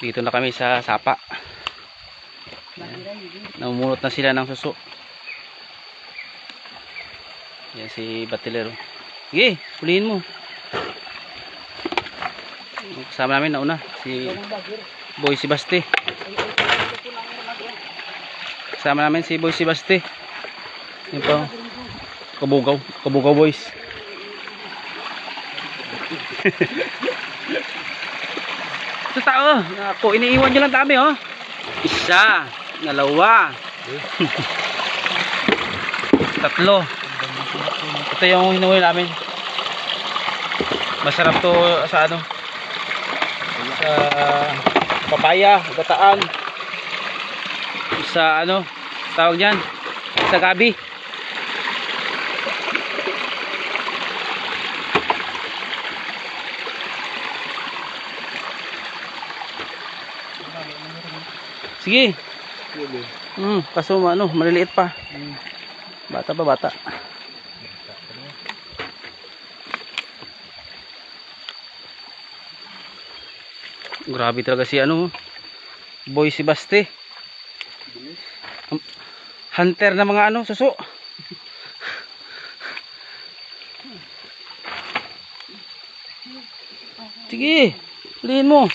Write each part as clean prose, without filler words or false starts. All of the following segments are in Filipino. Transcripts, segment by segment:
Dito na kami sa sapa. Namumulot na sila ng suso. Yan si Batilero. Sige, hulihin mo. Kasama namin nauna si Boy Sebasti. Kasama namin si Boy Sebasti. Yan po. Kabugaw boys. Ito tao, ako iniiwan nyo lang dami oh. Isa, dalawa, tatlo. Ito yung hinuwi namin. Masarap to sa ano, sa papaya, gataan, sa ano tawag yan, sa gabi. Sige. Kaso ano, maliliit pa. Bata pa bata. Grabe talaga si ano, Boy Sebasti. Hunter na mga ano, suso. Sige, hulihin mo.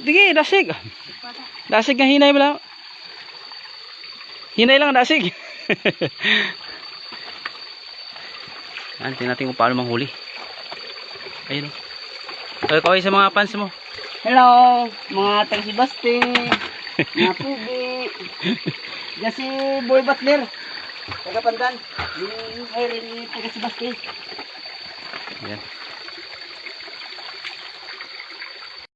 Sige, dasig. Dasig nga hinay lang. Hinay lang dasig. Yan, tingnan natin kung paano manghuli. Ayun. Kaway sa mga fans mo. Hello, mga taga Sebasti, mga pugi. Yan si Boy Butler, taga Pandan. Yung hiring ni taga Sebasti. Yan.